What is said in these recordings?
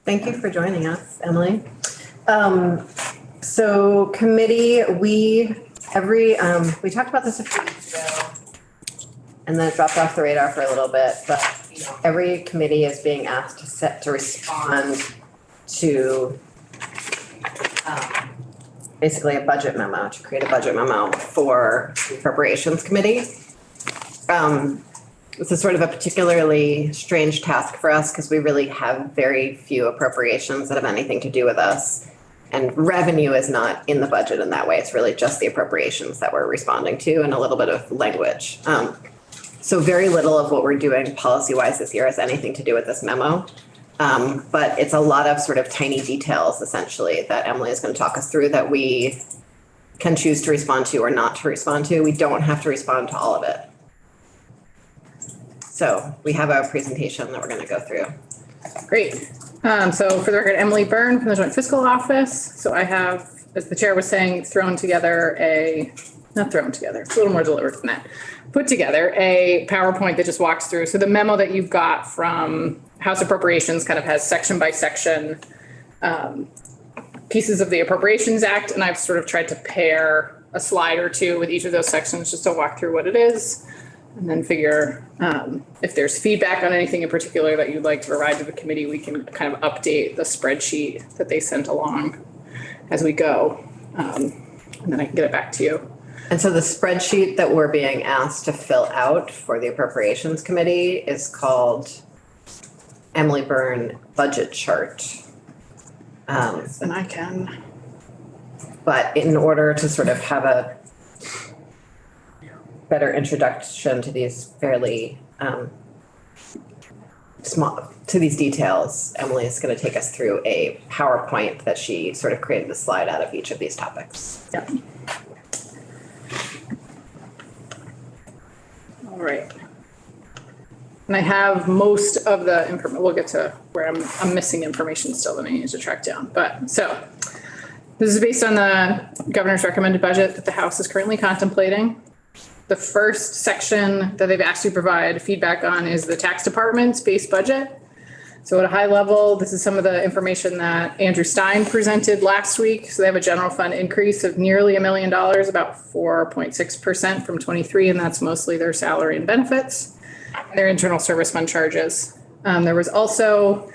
Thank you for joining us, Emily. So committee, we talked about this a few weeks ago and then it dropped off the radar for a little bit, but every committee is being asked to respond to basically a budget memo, to create a budget memo for the appropriations committee. This is sort of a particularly strange task for us because we really have very few appropriations that have anything to do with us. And revenue is not in the budget in that way. It's really just the appropriations that we're responding to and a little bit of language. So very little of what we're doing policy-wise this year has anything to do with this memo. But it's a lot of sort of tiny details, essentially, that Emily is going to talk us through that we can choose to respond to or not to respond to. We don't have to respond to all of it. So we have a presentation that we're going to go through. Great. So for the record, Emily Byrne from the Joint Fiscal Office. So I have, as the chair was saying, it's a little more deliberate than that. Put together a PowerPoint that just walks through. So the memo that you've got from House Appropriations kind of has section by section pieces of the Appropriations Act. And I've sort of tried to pair a slide or two with each of those sections just to walk through what it is. And then figure if there's feedback on anything in particular that you'd like to provide to the committee, we can kind of update the spreadsheet that they sent along as we go. And then I can get it back to you. And so the spreadsheet that we're being asked to fill out for the Appropriations Committee is called Emily Byrne Budget Chart. And I can. But in order to sort of have a better introduction to these fairly to these details, Emily is going to take us through a PowerPoint that she sort of created the slide out of each of these topics. Yeah. All right. And I have most of the information. We'll get to where I'm missing information still that I need to track down. But so this is based on the governor's recommended budget that the House is currently contemplating. The first section that they've asked you to provide feedback on is the tax department's base budget. So at a high level, this is some of the information that Andrew Stein presented last week. So they have a general fund increase of nearly $1 million, about 4.6% from 23, and that's mostly their salary and benefits, and their internal service fund charges. There was also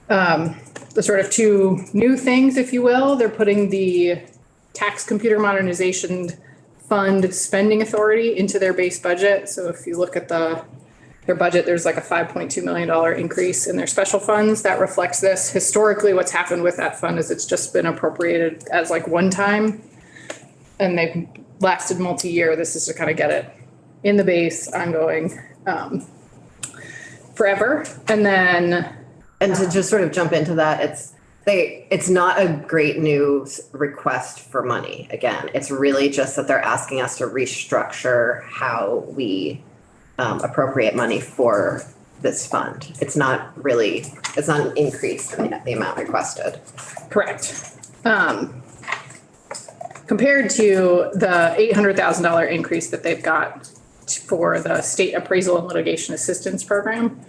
the sort of two new things, if you will. They're putting the tax computer modernization fund spending authority into their base budget. So if you look at their budget, there's like a $5.2 million increase in their special funds. That reflects this. Historically, what's happened with that fund is it's just been appropriated as like one time, and they've lasted multi-year. This is to kind of get it in the base, ongoing, forever. And then, and to just sort of jump into that, it's not a great new request for money. Again, it's really just that they're asking us to restructure how we appropriate money for this fund. It's not an increase in the amount requested. Correct. Compared to the $800,000 increase that they've got for the state appraisal and litigation assistance program.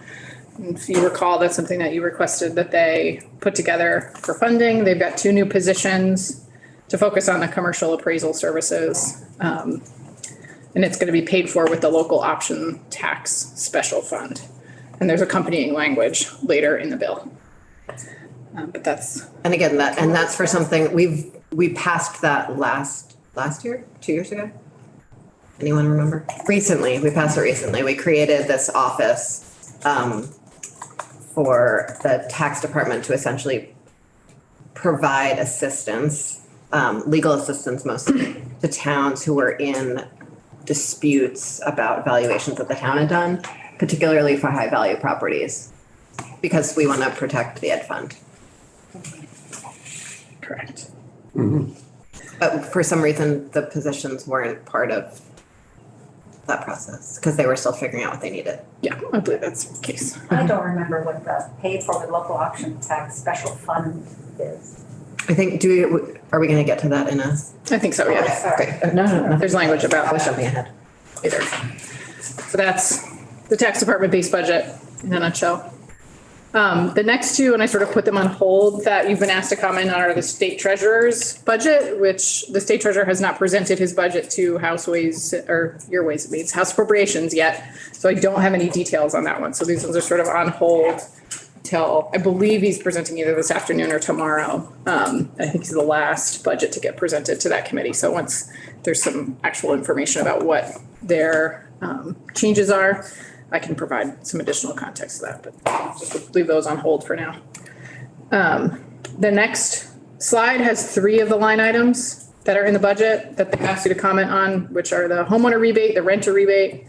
If you recall, that's something that you requested that they put together for funding. They've got two new positions to focus on the commercial appraisal services. And it's going to be paid for with the local option tax special fund. And there's accompanying language later in the bill. But that's. And again, that's for something we passed that last year, 2 years ago. Anyone remember? Recently, we passed it recently. We created this office for the tax department to essentially provide assistance, legal assistance mostly, to towns who were in disputes about valuations that the town had done, particularly for high value properties, because we want to protect the ed fund. Correct. Mm-hmm. But for some reason, the positions weren't part of that process because they were still figuring out what they needed. Yeah, I believe that's the case. I don't remember what the pay for the local option tax special fund is. I think, are we going to get to that in a? I think so, yeah. Great. No. There's language about I was that jumping ahead. later. So that's the tax department base budget in a nutshell. The next two, and I sort of put them on hold that you've been asked to comment on, are the state treasurer's budget, which the state treasurer has not presented his budget to House Ways or your Ways and Means, House Appropriations yet. So I don't have any details on that one. So these ones are sort of on hold till I believe he's presenting either this afternoon or tomorrow. I think he's the last budget to get presented to that committee. So once there's some actual information about what their changes are, I can provide some additional context to that, but just leave those on hold for now. The next slide has 3 of the line items that are in the budget that they asked you to comment on, which are the homeowner rebate, the renter rebate,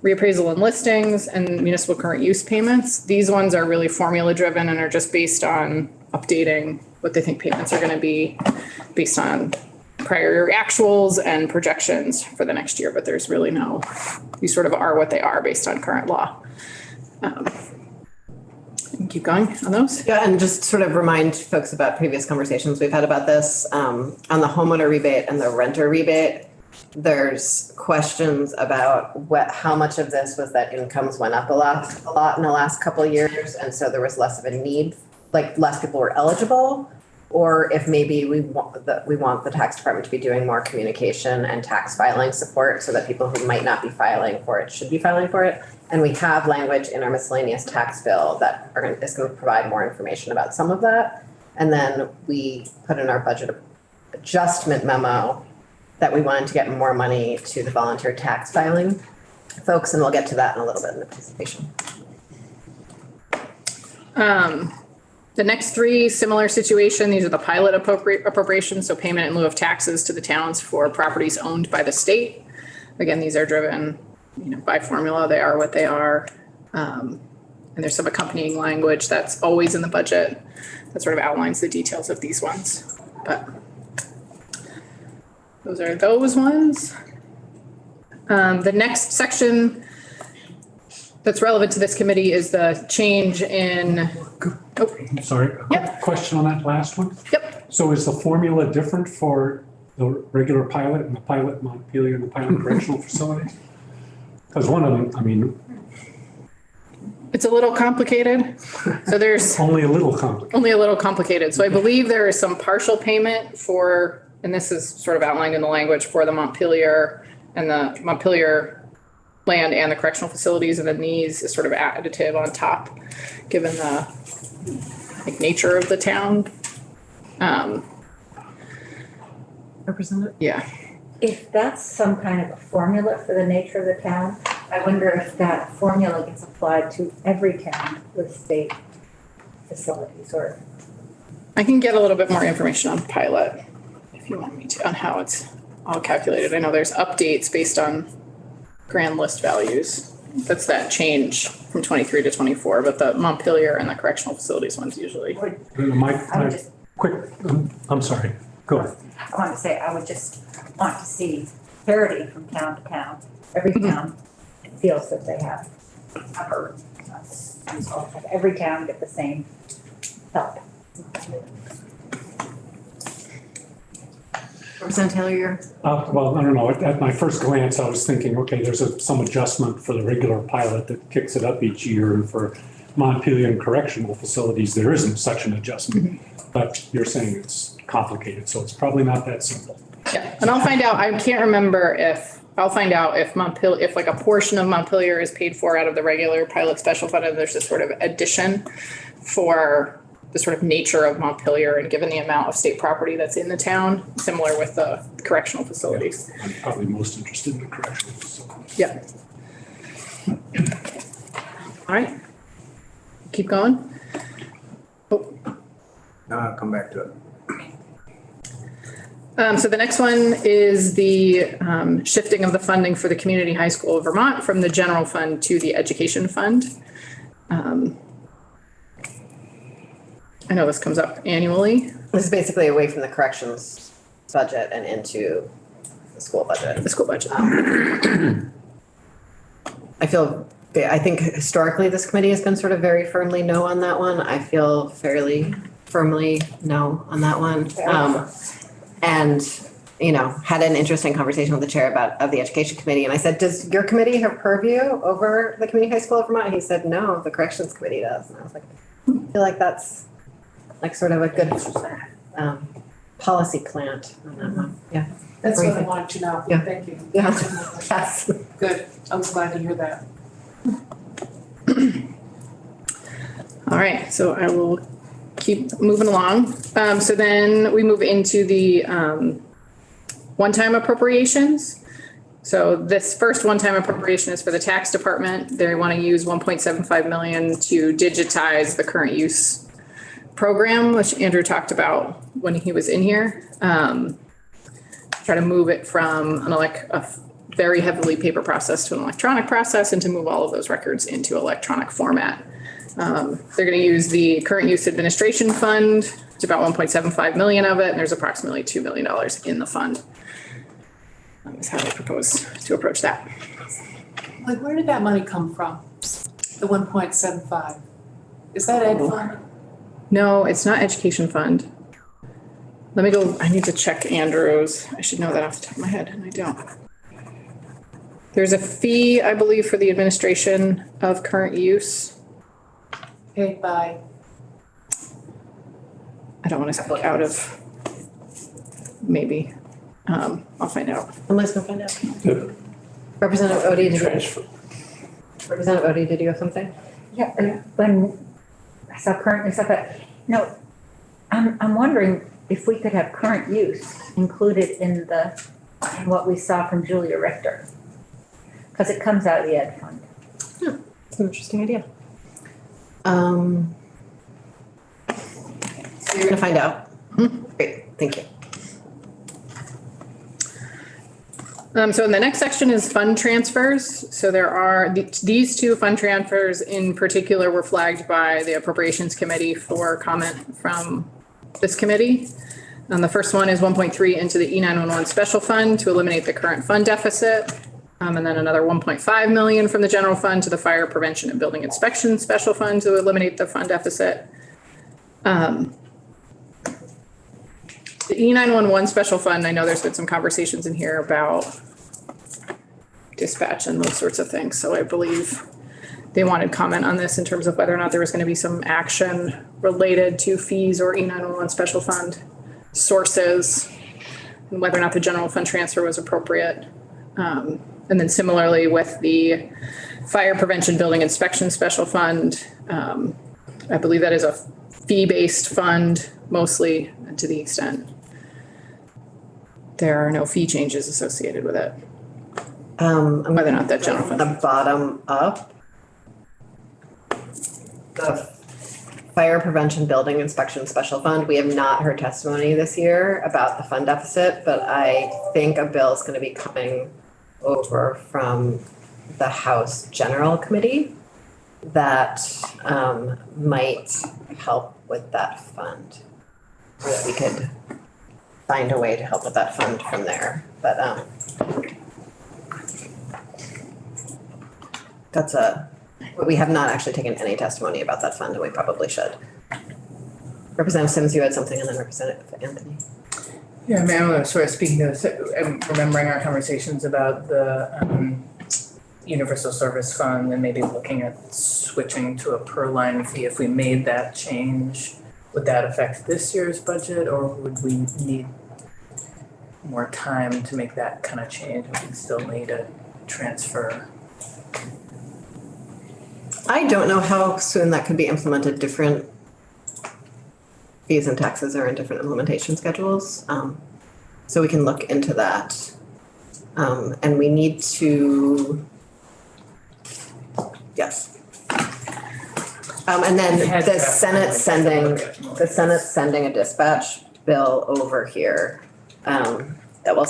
reappraisal and listings, and municipal current use payments. These ones are really formula driven and are just based on updating what they think payments are going to be based on prior year actuals and projections for the next year, but there's really no, these sort of are what they are based on current law. Keep going on those. Yeah, and just sort of remind folks about previous conversations we've had about this. On the homeowner rebate and the renter rebate, there's questions about how much of this was that incomes went up a lot in the last couple of years, and so there was less of a need, like less people were eligible, or if maybe we want the tax department to be doing more communication and tax filing support so that people who might not be filing for it should be filing for it. And we have language in our miscellaneous tax bill that is going to provide more information about some of that. And then we put in our budget adjustment memo that we wanted to get more money to the volunteer tax filing folks, and we'll get to that in a little bit in the presentation. The next 3, similar situation. These are the pilot appropriations, so payment in lieu of taxes to the towns for properties owned by the state. Again, these are driven, by formula. They are what they are. And there's some accompanying language that's always in the budget that sort of outlines the details of these ones. But those are those ones. The next section that's relevant to this committee is the change in. I'm sorry. Yep. Question on that last one. Yep. So is the formula different for the regular pilot and the pilot Montpelier and the pilot correctional facilities? Because one of them, It's a little complicated. So there's only a little complicated. So I believe there is some partial payment for, and this is sort of outlined in the language for the Montpelier and the Montpelier land and the correctional facilities, and then these is sort of additive on top, given the nature of the town. Representative? Yeah. If that's some kind of a formula for the nature of the town, I wonder if that formula gets applied to every town with state facilities, or. I can get a little bit more information on pilot if you want me to, on how it's all calculated. I know there's updates based on grand list values. That's that change from 23 to 24, but the Montpelier and the correctional facilities ones usually. I'm sorry, go ahead. I want to say, I would just want to see parity from town to town. Every town feels that they have covered. Every town get the same help. Representative Taylor, you're. Well, I don't know. At my first glance, I was thinking, okay, there's some adjustment for the regular pilot that kicks it up each year, and for Montpelier and correctional facilities, there isn't such an adjustment. But you're saying it's complicated, so it's probably not that simple. Yeah, and I'll find out. I can't remember if Montpelier, if like a portion of Montpelier is paid for out of the regular pilot special fund, and there's this sort of addition for the sort of nature of Montpelier and given the amount of state property that's in the town, similar with the correctional facilities. Yeah, I'm probably most interested in the correctional facilities. Yeah. All right. Keep going. Oh. Now I'll come back to it. So the next one is the shifting of the funding for the Community High School of Vermont from the general fund to the education fund. I know this comes up annually. This is basically away from the corrections budget and into the school budget. The school budget. I think historically this committee has been sort of very firmly no on that one. I feel fairly firmly no on that one. And, had an interesting conversation with the chair of the education committee. And I said, does your committee have purview over the Community High School of Vermont? And he said, no, the corrections committee does. And I was like, feel like that's like sort of a good policy plant on that one. Yeah. That's what I Briefing. wanted to know. Yeah. Thank you. Yeah. Yes. Good. I was glad to hear that. All right, so I will keep moving along. So then we move into the one-time appropriations. So this first one-time appropriation is for the tax department. They want to use 1.75 million to digitize the current use program, which Andrew talked about when he was in here. Try to move it from a very heavily paper process to an electronic process and to move all of those records into electronic format. They're going to use the current use administration fund. It's about 1.75 million of it, and there's approximately $2 million in the fund. Is how they propose to approach that. Like, where did that money come from? The 1.75? Is that ed fund? No, it's not education fund. Let me go, I need to check Andrew's. I should know that off the top of my head, and I don't. There's a fee, I believe, for the administration of current use. Paid by, I don't want to speak out of, maybe. I'll find out. Emily's gonna find out. The Representative Odie, transfer. Representative Odie, did you have something? Yeah, when I saw current use, I thought, no, I'm wondering if we could have current use included in what we saw from Julia Richter. Because it comes out of the ed fund. It's an interesting idea. So you're gonna find out? Great, thank you. So in the next section is fund transfers. So there are, these two fund transfers in particular were flagged by the Appropriations Committee for comment from this committee. And the first one is 1.3 into the E911 special fund to eliminate the current fund deficit. And then another 1.5 million from the general fund to the fire prevention and building inspection special fund to eliminate the fund deficit. The E911 special fund, I know there's been some conversations in here about dispatch and those sorts of things. So I believe they wanted comment on this in terms of whether or not there was going to be some action related to fees or E911 special fund sources and whether or not the general fund transfer was appropriate. And then similarly with the fire prevention building inspection special fund, I believe that is a fee-based fund mostly, and to the extent there are no fee changes associated with it. Whether or not that general fund. The bottom up. The fire prevention building inspection special fund, we have not heard testimony this year about the fund deficit, but I think a bill is gonna be coming over from the House General Committee that might help with that fund. Or that we could find a way to help with that fund from there, but we have not actually taken any testimony about that fund, and we probably should. Representative Sims, you had something, and then Representative Anthony. Yeah, I mean, I'm sort of speaking to this, I'm remembering our conversations about the universal service fund and maybe looking at switching to a per line fee. If we made that change, would that affect this year's budget, or would we need more time to make that kind of change? Would we still need a transfer? I don't know how soon that could be implemented. Different fees and taxes are in different implementation schedules. So we can look into that. And we need to, yes. And then the Senate's sending a dispatch bill over here that will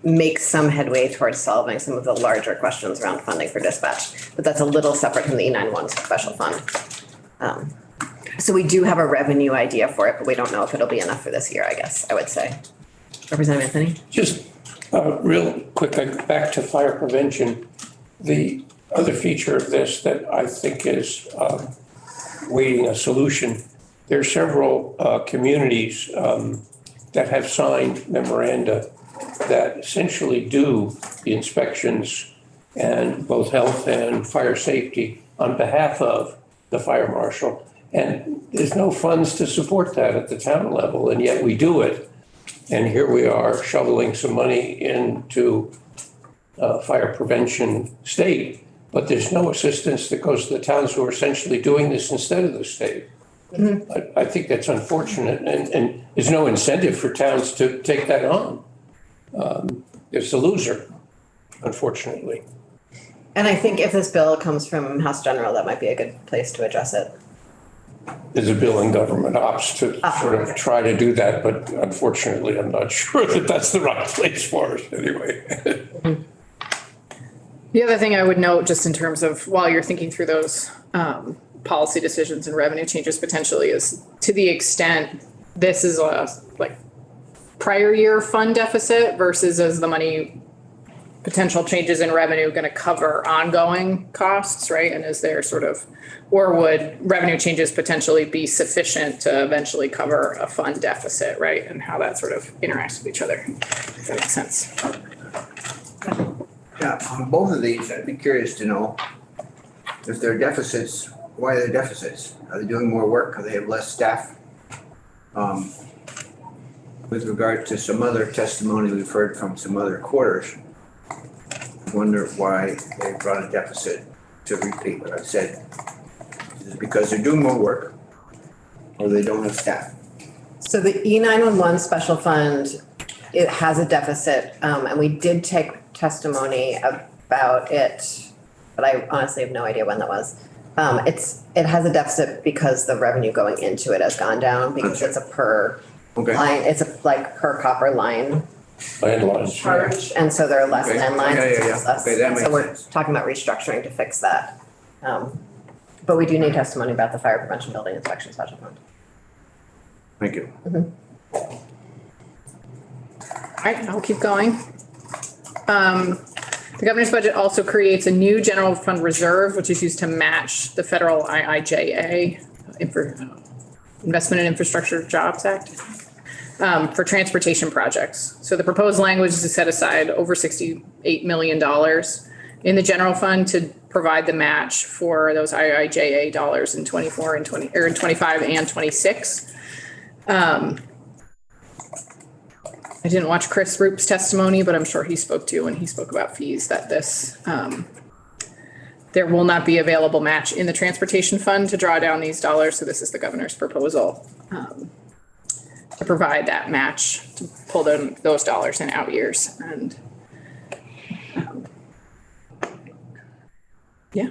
make some headway towards solving some of the larger questions around funding for dispatch. But that's a little separate from the E911 special fund. So we do have a revenue idea for it, but we don't know if it'll be enough for this year, I guess, I would say. Representative Anthony? Just real quick, back to fire prevention. The other feature of this that I think is waiting a solution, there are several communities that have signed memoranda that essentially do the inspections and both health and fire safety on behalf of the fire marshal. And there's no funds to support that at the town level, and yet we do it. And here we are shoveling some money into fire prevention state, but there's no assistance that goes to the towns who are essentially doing this instead of the state. I think that's unfortunate, and there's no incentive for towns to take that on. It's a loser, unfortunately. And I think if this bill comes from House General, that might be a good place to address it. There's a bill in government ops to sort of try to do that, but unfortunately, I'm not sure that that's the right place for us anyway. The other thing I would note, just in terms of while you're thinking through those policy decisions and revenue changes potentially, is to the extent this is a like prior year fund deficit versus as the money potential changes in revenue going to cover ongoing costs, right? And is there sort of, or would revenue changes potentially be sufficient to eventually cover a fund deficit, right? And how that sort of interacts with each other, if that makes sense. Yeah, on both of these, I'd be curious to know if they're deficits, why are they deficits? Are they doing more work? Or they have less staff? With regard to some other testimony we've heard from some other quarters, I wonder why they brought a deficit to repeat what I said. Is it because they're doing more work or they don't have staff? So the E911 special fund, it has a deficit, and we did take testimony about it, but I honestly have no idea when that was. It has a deficit because the revenue going into it has gone down because it's a per line, it's a like per copper line Landlines. charge, and so there are less Okay. landlines. Yeah. It's less. Okay, that And so makes we're sense. talking about restructuring to fix that. But we do need testimony about the fire prevention building inspection special fund. Thank you. All right, I'll keep going. The governor's budget also creates a new general fund reserve, which is used to match the federal IIJA, Investment in Infrastructure Jobs Act, for transportation projects. So the proposed language is to set aside over $68 million in the general fund to provide the match for those IIJA dollars in 24 and 20, or in 25 and 26. I didn't watch Chris Roop's testimony, but I'm sure he spoke to when he spoke about fees that this, there will not be available match in the transportation fund to draw down these dollars. So this is the governor's proposal to provide that match, to pull those dollars in out years. And yeah,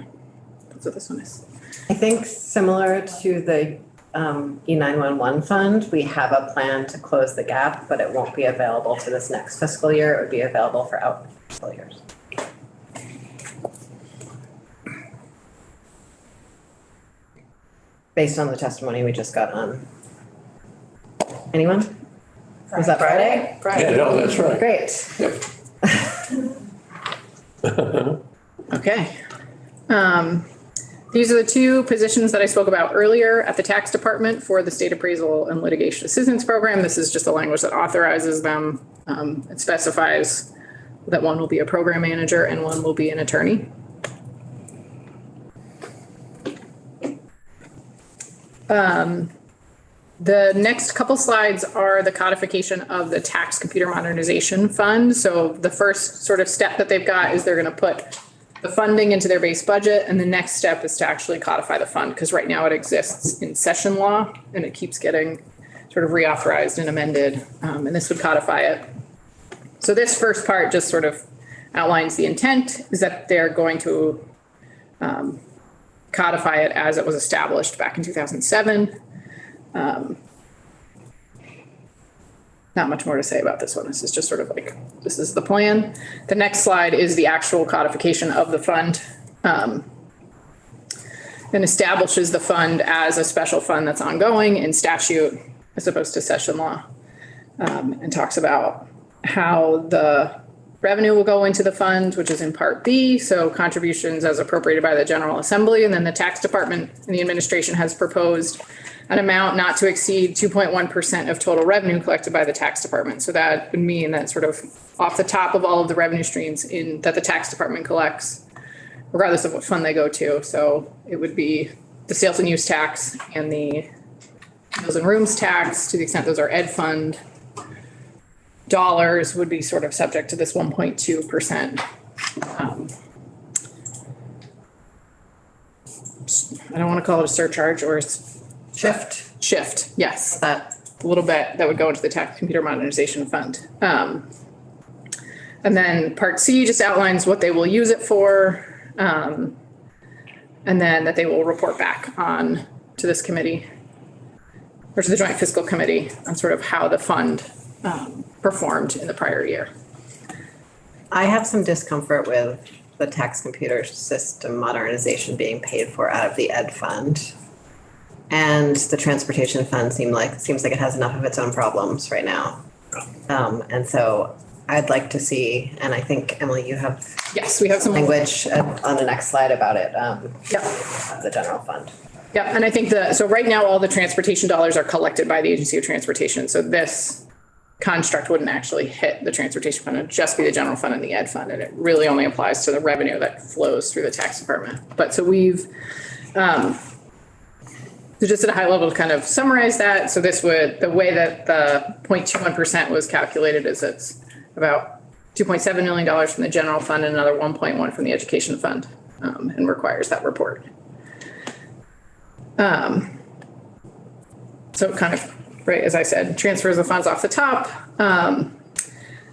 that's what this one is. I think similar to the E911 fund, we have a plan to close the gap, but it won't be available for this next fiscal year. It would be available for out fiscal years. Based on the testimony we just got on. Anyone? Was that Friday? Yeah, no, that's right. Great. Yep. Okay. These are the two positions that I spoke about earlier at the tax department for the state appraisal and litigation assistance program. This is just the language that authorizes them. It specifies that one will be a program manager and one will be an attorney. The next couple slides are the codification of the tax computer modernization fund. So the first sort of step that they've got is they're going to put the funding into their base budget. And the next step is to actually codify the fund, because right now it exists in session law and it keeps getting sort of reauthorized and amended. And this would codify it. So this first part just sort of outlines the intent is that they're going to codify it as it was established back in 2007. Not much more to say about this one. This is just sort of like, this is the plan. The next slide is the actual codification of the fund. And establishes the fund as a special fund that's ongoing in statute as opposed to session law. And talks about how the revenue will go into the fund, which is in Part B. So contributions as appropriated by the General Assembly. And then the tax department and the administration has proposed an amount not to exceed 2.1% of total revenue collected by the tax department. So that would mean that sort of off the top of all of the revenue streams that the tax department collects, regardless of what fund they go to. So it would be the sales and use tax and the meals and rooms tax, to the extent those are ed fund dollars, would be sort of subject to this 1.2%. I don't want to call it a surcharge or shift, yes, that a little bit that would go into the tax computer modernization fund. And then part C just outlines what they will use it for. And then that they will report back on to this committee or to the joint fiscal committee on sort of how the fund performed in the prior year. I have some discomfort with the tax computer system modernization being paid for out of the ed fund. And the transportation fund seems like it has enough of its own problems right now. And so I'd like to see, and I think, Emily, you have Yes, we have some language on the next slide about it, Yep. of the general fund. Yeah, and I think so right now, all the transportation dollars are collected by the Agency of Transportation. So this construct wouldn't actually hit the transportation fund. It'd just be the general fund and the ed fund. And it really only applies to the revenue that flows through the tax department. But so we've, so just at a high level to kind of summarize that. So this would, the way that the 0.21% was calculated is it's about $2.7 million from the general fund and another 1.1 from the education fund, and requires that report. So kind of, right, as I said, transfers the funds off the top. And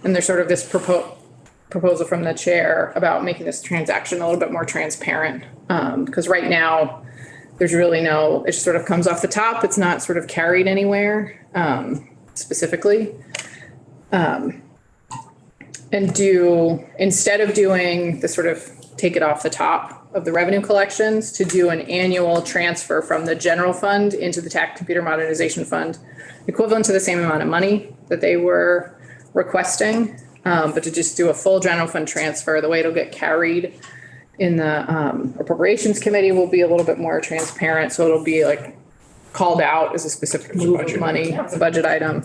there's sort of this proposal from the chair about making this transaction a little bit more transparent. Because right now, there's really it just sort of comes off the top. It's not sort of carried anywhere specifically. And instead of doing the sort of take it off the top of the revenue collections, to do an annual transfer from the general fund into the tax computer modernization fund, equivalent to the same amount of money that they were requesting, but to just do a full general fund transfer. The way it'll get carried in the appropriations committee will be a little bit more transparent. So it'll be like called out as a specific move of money, as a budget item.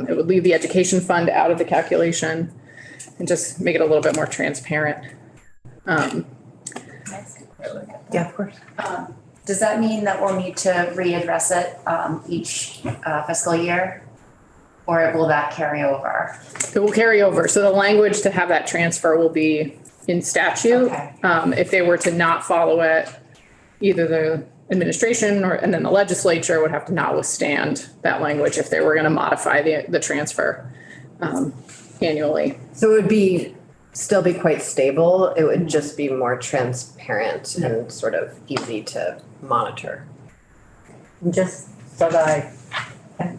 It would leave the education fund out of the calculation and just make it a little bit more transparent. Yeah, of course. Does that mean that we'll need to readdress it each fiscal year? Or will that carry over? It will carry over. So the language to have that transfer will be in statute. Okay. If they were to not follow it, either the administration and then the legislature would have to not withstand that language if they were going to modify the transfer annually. So it would still be quite stable. It would just be more transparent and sort of easy to monitor. Just so that I can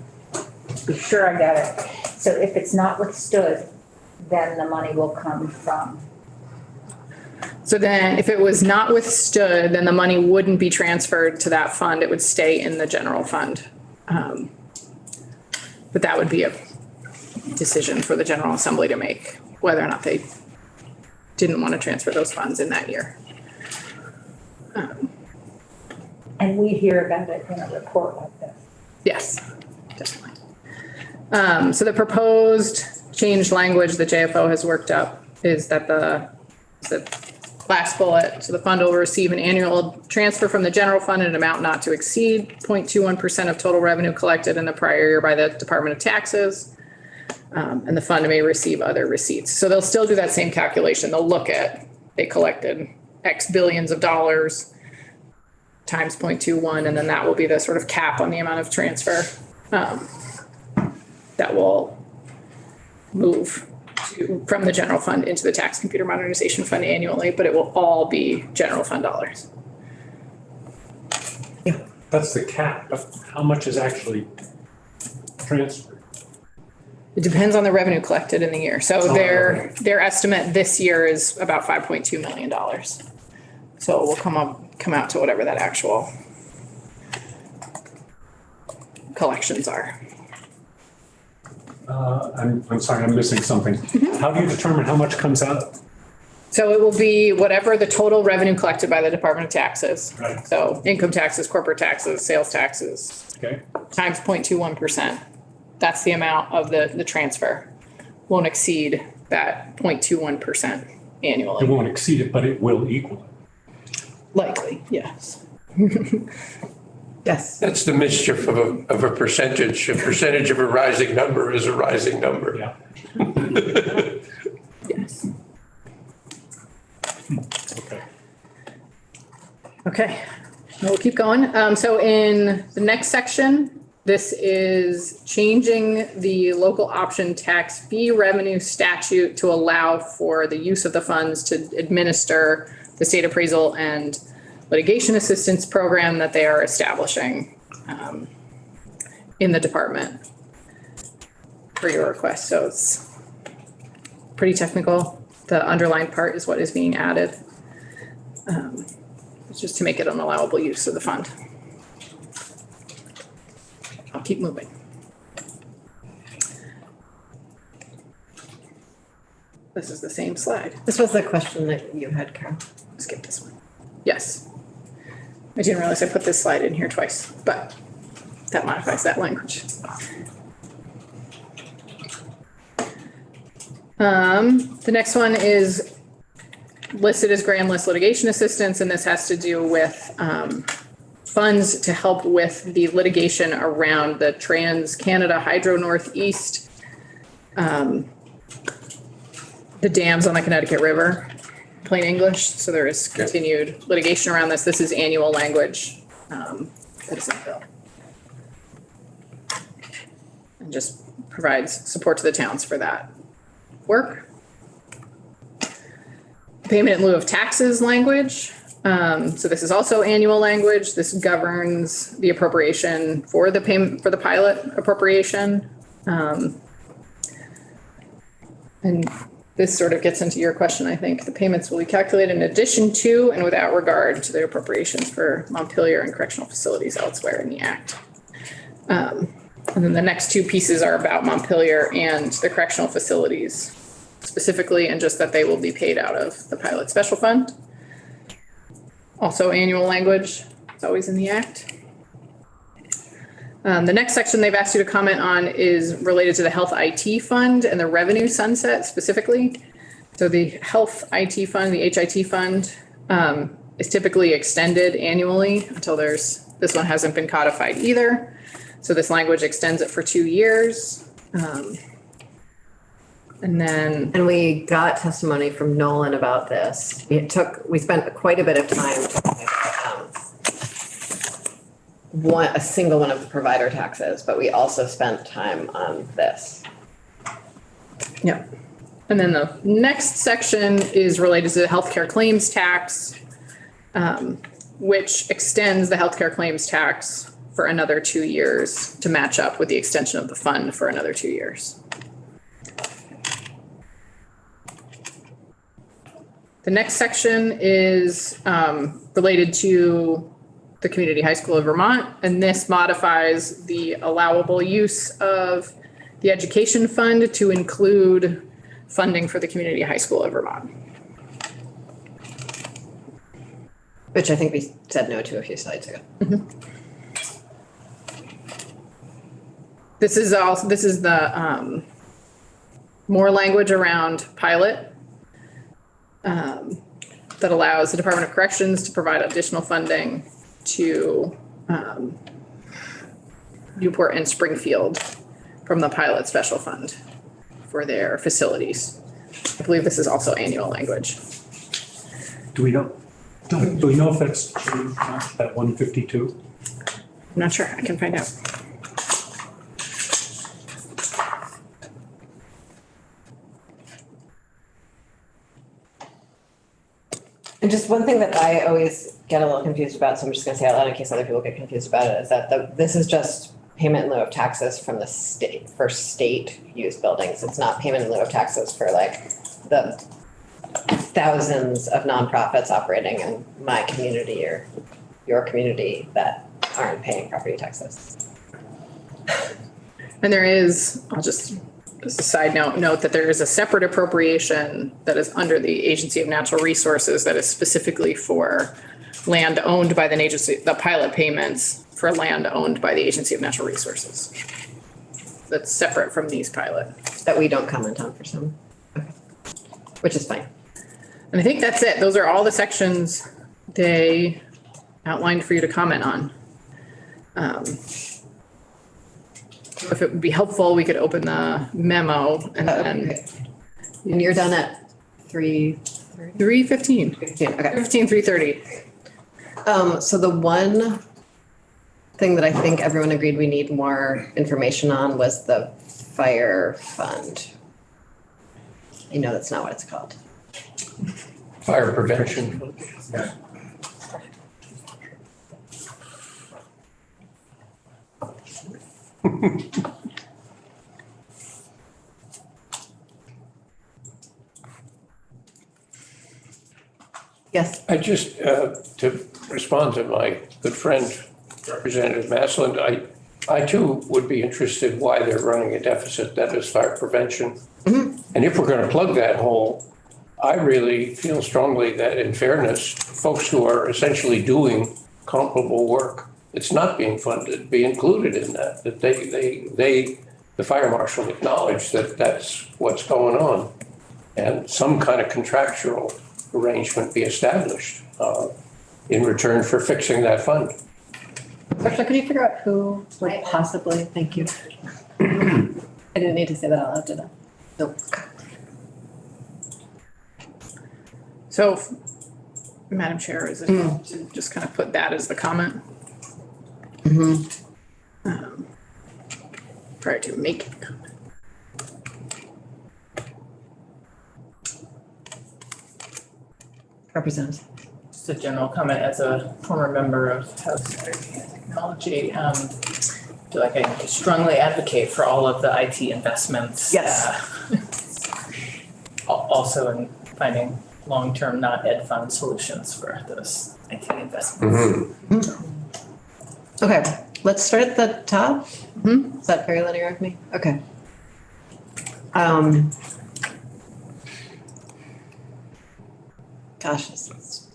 be sure I got it. So if it's not withstood, then the money will come from. So then if it was not withstood, then the money wouldn't be transferred to that fund. It would stay in the general fund. But that would be a decision for the General Assembly to make, whether or not they didn't want to transfer those funds in that year. And we hear about it in a report like this. Yes, definitely. So the proposed change language that JFO has worked up is that the last bullet, so the fund will receive an annual transfer from the general fund in an amount not to exceed 0.21% of total revenue collected in the prior year by the Department of Taxes. And the fund may receive other receipts. So they'll still do that same calculation. They'll look at, they collected X billions of dollars times 0.21, and then that will be the sort of cap on the amount of transfer that will move from the general fund into the tax computer modernization fund annually, but it will all be general fund dollars. That's the cap, but how much is actually transferred? It depends on the revenue collected in the year. So their estimate this year is about $5.2 million. So it will come out to whatever that actual collections are. I'm sorry, I'm missing something. How do you determine how much comes out? So it will be whatever the total revenue collected by the Department of Taxes. Right. So income taxes, corporate taxes, sales taxes, Okay, times 0.21%. That's the amount of the transfer. Won't exceed that 0.21% it annually. won't exceed it, but it will equal it. Likely, yes. Yes. That's the mischief of a percentage. A percentage of a rising number is a rising number. Yeah. Yes. Okay. Okay, we'll keep going. So in the next section, this is changing the local option tax fee revenue statute to allow for the use of the funds to administer the state appraisal and litigation assistance program that they are establishing in the department for your request. So it's pretty technical. The underlined part is what is being added. It's just to make it an allowable use of the fund. I'll keep moving. This is the same slide. This was the question that you had, Carol. Skip this one. Yes. I didn't realize I put this slide in here twice, but that modifies that language. The next one is listed as grand list litigation assistance, and this has to do with funds to help with the litigation around the Trans-Canada Hydro Northeast, the dams on the Connecticut River, plain English. So there is continued litigation around this. This is annual language that is in the bill. And just provides support to the towns for that work. Payment in lieu of taxes language. So this is also annual language. This governs the appropriation for the payment for the pilot appropriation. And this sort of gets into your question, I think. The payments will be calculated in addition to and without regard to the appropriations for Montpelier and correctional facilities elsewhere in the Act. And then the next two pieces are about Montpelier and the correctional facilities specifically, and just that they will be paid out of the pilot special fund. Also annual language, it's always in the Act. The next section they've asked you to comment on is related to the health IT fund and the revenue sunset specifically. So the health IT fund, the HIT fund, is typically extended annually until this one hasn't been codified either. So this language extends it for 2 years. And we got testimony from Nolan about this. We spent quite a bit of time a single one of the provider taxes, but we also spent time on this. yeah. And then the next section is related to the healthcare claims tax, which extends the healthcare claims tax for another 2 years to match up with the extension of the fund for another 2 years. The next section is related to the Community High School of Vermont, and this modifies the allowable use of the education fund to include funding for the Community High School of Vermont. Which I think we said no to a few slides ago. Mm-hmm. This is the more language around pilot. That allows the Department of Corrections to provide additional funding to Newport and Springfield from the pilot special fund for their facilities. I believe this is also annual language. Do we know if that's changed, that 152? I'm not sure. I can find out. And just one thing that I always get a little confused about, so I'm just gonna say out loud in case other people get confused about it, is that this is just payment in lieu of taxes from the state, for state use buildings. It's not payment in lieu of taxes for like the thousands of nonprofits operating in my community or your community that aren't paying property taxes. And there is, just a side note that there is a separate appropriation that is under the Agency of Natural Resources that is specifically for land owned by the agency, the pilot payments for land owned by the Agency of Natural Resources. That's separate from these pilot. That we don't comment on for some, okay. Which is fine. And I think that's it. Those are all the sections they outlined for you to comment on. If it would be helpful, we could open the memo and then And you're done at 3:15? 3:15, Okay. 3:30. So the one thing that I think everyone agreed we need more information on was the fire fund. I know that's not what it's called. Fire prevention. Yes. I just, to respond to my good friend, Representative Maslin, I too would be interested why they're running a deficit, that is fire prevention. And if we're gonna plug that hole, I really feel strongly that in fairness, folks who are essentially doing comparable work, it's not being funded, be included in that they, the fire marshal acknowledge that that's what's going on. And some kind of contractual arrangement be established in return for fixing that fund. Actually, could you figure out who would possibly, thank you. I didn't need to say that out loud, did I? Nope. So, Madam Chair, is it to just kind of put that as the comment? Prior to making the comment. Representative. Just a general comment as a former member of House Energy and Technology. I feel like I strongly advocate for all of the IT investments. Yes. Also in finding long-term, not ed fund solutions for those IT investments. Okay, let's start at the top. Is that very linear of me? Okay. Gosh, this is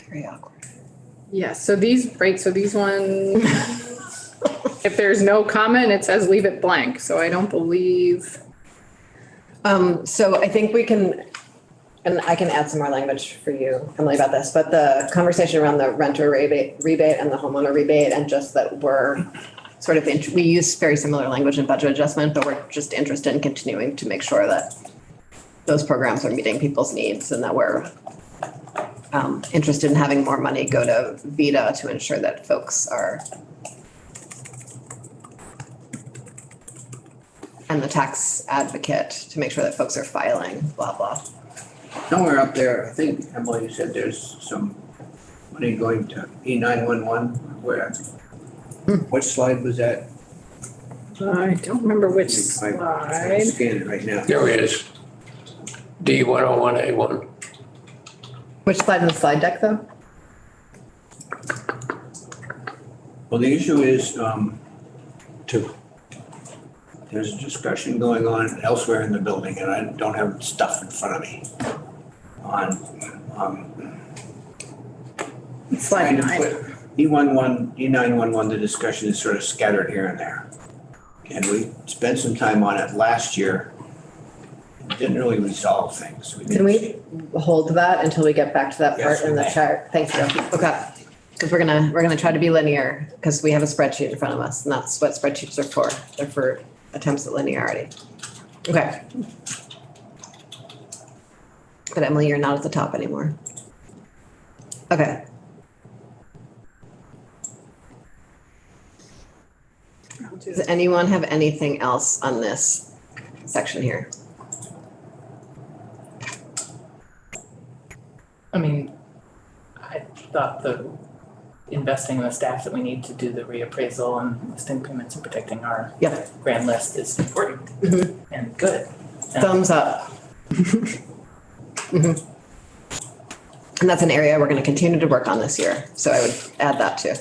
very awkward. Yeah, so these ones, if there's no comment, it says leave it blank, so I don't believe. So I think we can, and I can add some more language for you, Emily, about this, but the conversation around the renter rebate and the homeowner rebate, and just that we're sort of, we use very similar language in budget adjustment, but we're just interested in continuing to make sure that those programs are meeting people's needs and that we're interested in having more money go to VITA to ensure that folks are, and the tax advocate to make sure that folks are filing, blah, blah. Somewhere up there, I think Emily said there's some money going to E911, where, what slide was that? I don't remember which I'm slide. scanning it right now. There it is. D101A1. Which slide in the slide deck, though? Well, the issue is, Two. there's a discussion going on elsewhere in the building, and I don't have stuff in front of me on, Slide trying to 9. put E911, the discussion is sort of scattered here and there. And we spent some time on it last year. It didn't really resolve things. Can we hold that until we get back to that part Yes, in the we may. chart? Thank you. Okay. Because we're gonna try to be linear, because we have a spreadsheet in front of us, and that's what spreadsheets are for. They're for attempts at linearity. Okay. But Emily, you're not at the top anymore. Okay. Does anyone have anything else on this section here? I mean, I thought the investing in the staff that we need to do the reappraisal and listing payments and protecting our Yeah. grand list is important Mhm. and good. And Thumbs up. Mhm. And that's an area we're gonna continue to work on this year, so I would add that too.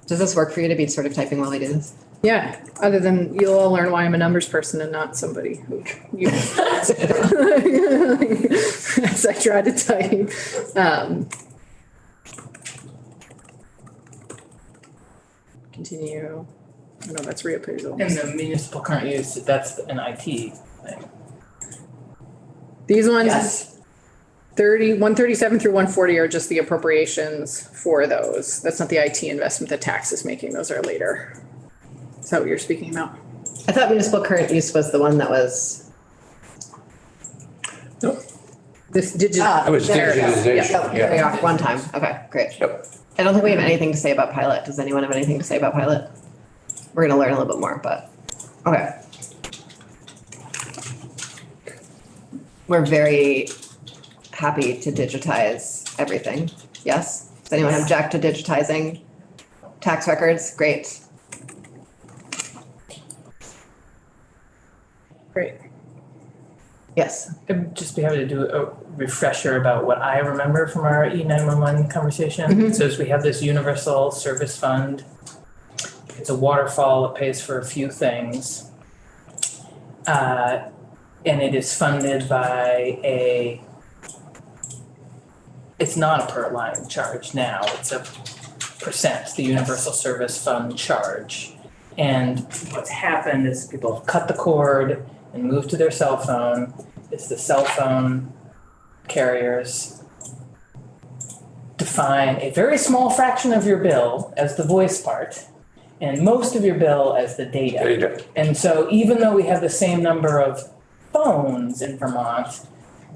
Does this work for you to be sort of typing while we do this? Yeah, other than you'll all learn why I'm a numbers person and not somebody who you. As I try to type. Continue. No, that's reappraisal. And the municipal current use, that's an IT thing. These ones, Yes. 137 through 140 are just the appropriations for those. That's not the IT investment that tax is making. Those are later. Is that what you're speaking about? I thought municipal current use was the one that was. This digital. It was There we go. digitization, Yep, there we yeah. are, one time. Okay, great. Yep. I don't think we have anything to say about pilot. Does anyone have anything to say about pilot? We're gonna learn a little bit more, but, okay. We're very happy to digitize everything. Yes? Does anyone object to digitizing tax records? Great. Great. Yes. I'd just be happy to do a refresher about what I remember from our E911 conversation. Mhm. So as we have this universal service fund. It's a waterfall, it pays for a few things. And it is funded by it's not a per line charge now, it's a percent, the universal service fund charge. And what's happened is people have cut the cord and moved to their cell phone. It's the cell phone carriers define a very small fraction of your bill as the voice part and most of your bill as the data. Data. And so even though we have the same number of phones in Vermont,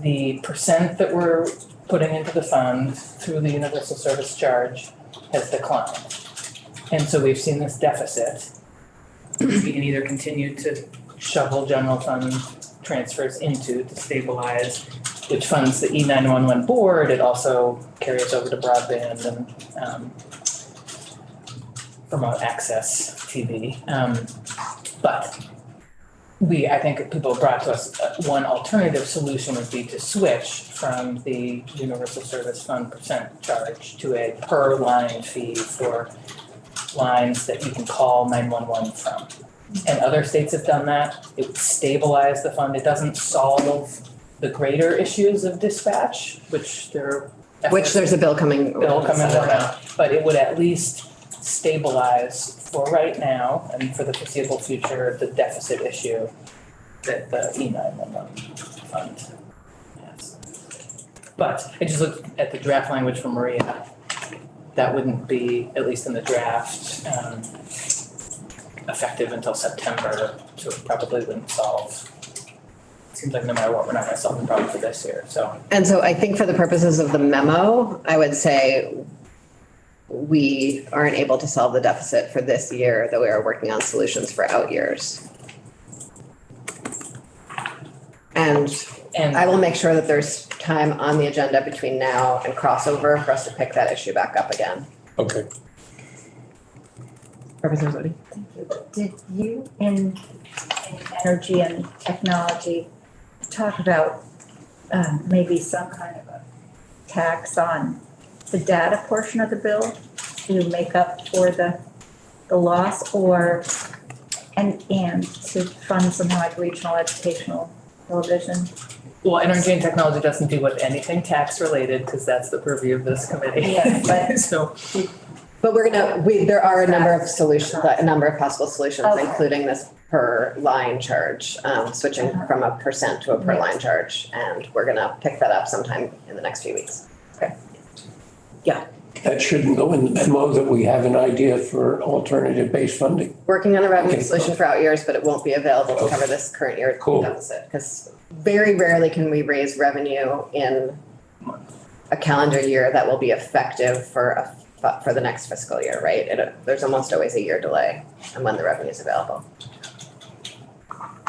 the percent that we're putting into the fund through the universal service charge has declined. And so we've seen this deficit. We can either continue to shovel general fund transfers into to stabilize, which funds the E911 board. It also carries over to broadband and Vermont Access TV. But I think people brought to us, one alternative solution would be to switch from the universal service fund percent charge to a per line fee for lines that you can call 911 from. And other states have done that. It would stabilize the fund. It doesn't solve the greater issues of dispatch, which There's a bill coming. around. But it would at least stabilize for right now and for the foreseeable future, the deficit issue that the E911 fund has. But I just looked at the draft language from Maria. That wouldn't be, at least in the draft, effective until September, so it probably wouldn't solve. It seems like no matter what, we're not gonna solve the problem for this year, so. And so I think for the purposes of the memo, I would say we aren't able to solve the deficit for this year, though we are working on solutions for out years. And I will make sure that there's time on the agenda between now and crossover for us to pick that issue back up again. Okay. Representative Bodie? Did you in energy and technology talk about maybe some kind of a tax on the data portion of the bill to make up for the loss and to fund something like regional educational television? Well, energy and technology doesn't deal with anything tax related, because that's the purview of this committee. Yeah, but- So, But there are a number of solutions, a number of possible solutions, Okay. including this per line charge, switching from a percent to a per line charge. And we're gonna pick that up sometime in the next few weeks. That shouldn't go in the memo that we have an idea for alternative based funding. Working on a revenue Okay. solution for out years, but it won't be available to cover this current year Cool. deficit. Because very rarely can we raise revenue in a calendar year that will be effective for the next fiscal year, right? There's almost always a year delay on when the revenue is available.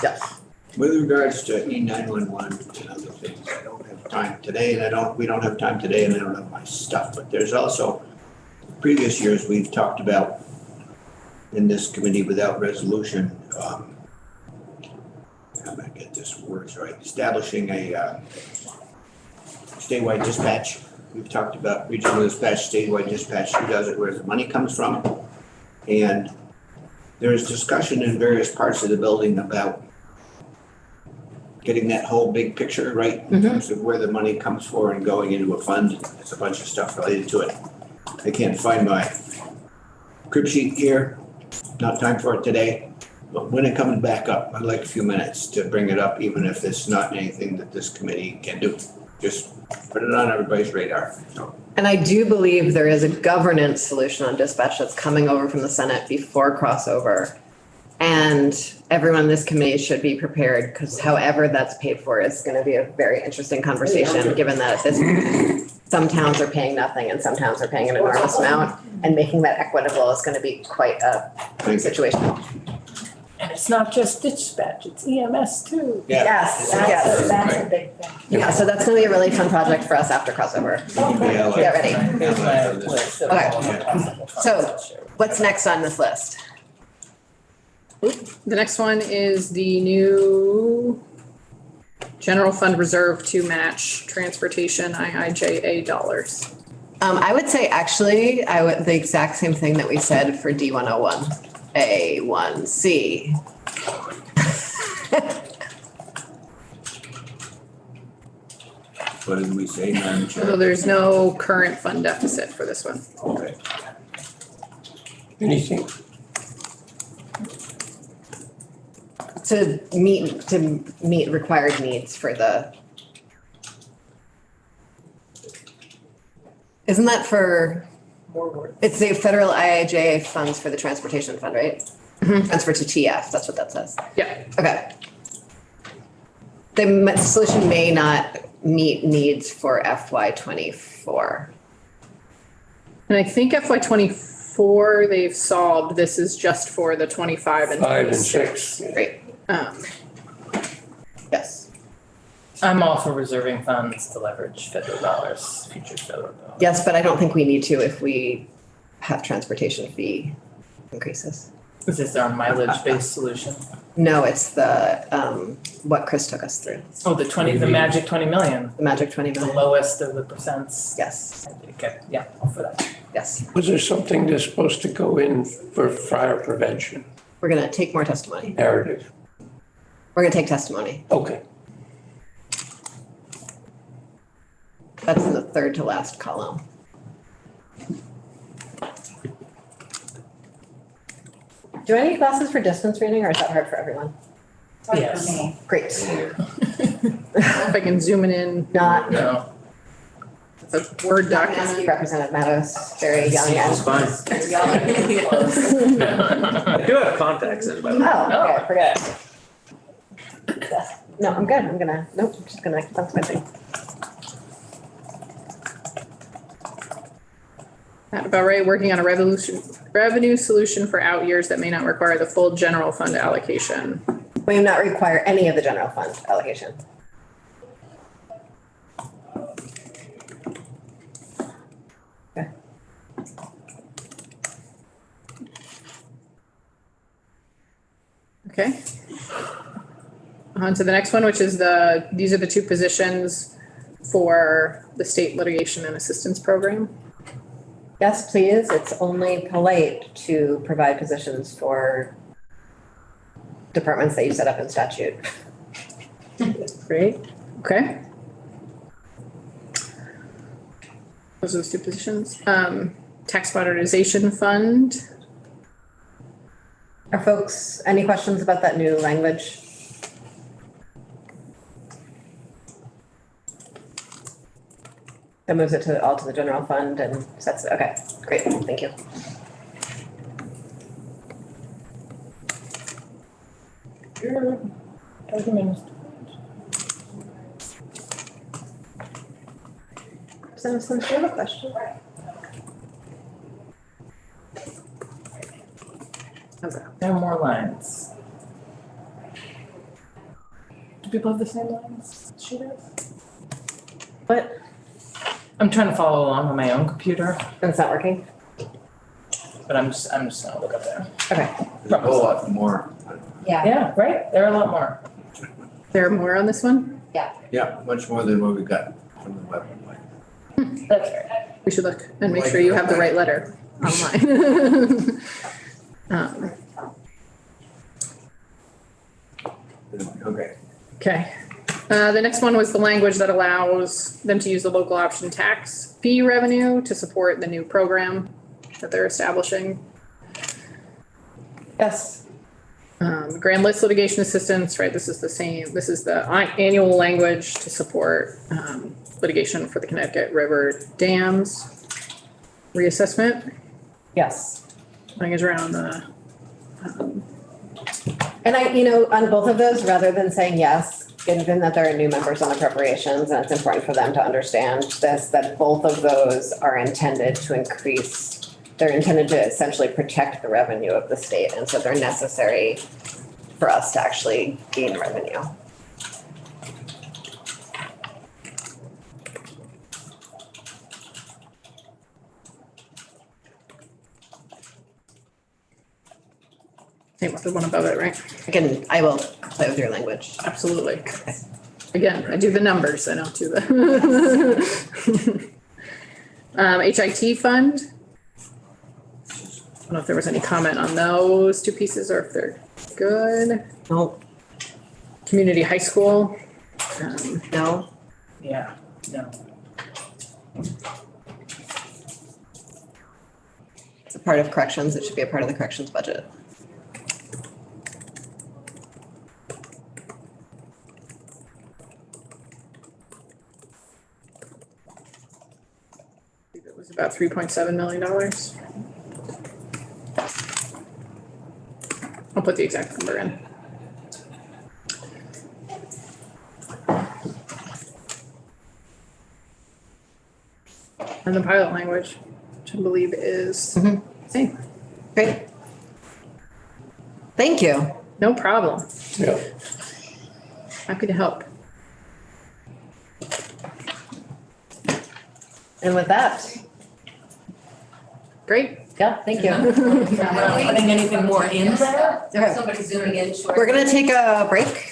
Yes. With regards to E911 and other things, I don't have time today, and we don't have time today, and I don't have my stuff, but there's also, previous years, we've talked about in this committee without resolution, how am I get this words right, establishing a statewide dispatch. We've talked about regional dispatch, statewide dispatch, who does it, where the money comes from. And there's discussion in various parts of the building about getting that whole big picture right in terms of where the money comes for and going into a fund. There's a bunch of stuff related to it. I can't find my crib sheet here, not time for it today. But when it comes back up, I'd like a few minutes to bring it up, even if it's not anything that this committee can do. just put it on everybody's radar, so. And I do believe there is a governance solution on dispatch that's coming over from the Senate before crossover. And everyone in this committee should be prepared, because however that's paid for is going to be a very interesting conversation, given that at this point, some towns are paying nothing and some towns are paying an enormous amount. And making that equitable is going to be quite a situation. And it's not just dispatch, it's EMS too. Yeah. Yes, yes. That's a big thing. Yeah, so that's going to be a really fun project for us after crossover. Yeah, like- Get ready. Here's my list of Okay. all the possible funds So- to share. What's next on this list? The next one is the new general fund reserve to match transportation IIJA dollars. I would say actually, the exact same thing that we said for D101A1C. What did we say, Madam So Chair? there's no current fund deficit for this one. Okay. Anything, To meet required needs for the. Isn't that for, it's the federal IIJA funds for the transportation fund, right? Transfer to TF, that's what that says. Yeah. Okay. The solution may not meet needs for FY '24. And I think FY '24, they've solved, this is just for the 25 and 5 and 26. 6. Great, yes. I'm all for reserving funds to leverage federal dollars, future federal dollars. Yes, but I don't think we need to if we have transportation fee increases. Is this our mileage-based solution? No, it's the, what Chris took us through, Oh, the magic 20 million, the magic 20 the million. lowest of the percents. Yes, Okay, yeah, all for that. yes. was there something that's supposed to go in for fire prevention We're gonna take more testimony. narrative? We're gonna take testimony. Okay, That's in the third to last column. Do I need glasses for distance reading or is that hard for everyone? Hard for Yes. me. Great. If I can zoom it in, Not, No, it's a Word Document, document. Representative Meadows, very young and. fine. I do have contacts in, by the way. Oh, okay, forget it. No, I'm good, I'm just gonna, that's my thing. That about right, working on a revenue solution for out years that may not require the full general fund allocation. We do not require any of the general fund allocation. Okay. Okay. On to the next one, which is these are the two positions for the state litigation and assistance program. Yes, please, it's only polite to provide positions for departments that you set up in statute. Great, okay. Those are the two positions. Tax modernization fund. Are folks, any questions about that new language? That moves it all to the general fund and sets it, okay, great, thank you. Representative Sims, do you have a question? Okay. there are more lines. Do people have the same lines she does? What? I'm trying to follow along on my own computer, It's not working? but I'm just gonna look up there. Okay, There's a whole lot more. Yeah, Yeah, right, there are a lot more. There are more on this one? Yeah, much more than what we got from the web. That's right. We should look and make sure you have the right letter online. Okay. Okay. The next one was the language that allows them to use the local option tax fee revenue to support the new program that they're establishing. yes, Grand list litigation assistance, right, this is the same, this is the annual language to support, litigation for the Connecticut River dams reassessment, Yes. language around the, And on both of those, rather than saying yes, given that there are new members on appropriations and it's important for them to understand this, that both of those are intended to increase, they're intended to essentially protect the revenue of the state. And so they're necessary for us to actually gain revenue. same with the one above it, right? I will play with your language. Absolutely. Again, I do the numbers, I don't do the. HIT fund. I don't know if there was any comment on those two pieces or if they're good. No, Community high school. no, Yeah, no. it's a part of corrections. It should be a part of the corrections budget. It was about $3.7 million. I'll put the exact number in. And the pilot language, which I believe is same. Great. Thank you. No problem. Yeah. Happy to help. And with that, Great. yeah, thank you. Putting anything more in there? Okay. Somebody zooming in short. We're gonna take a break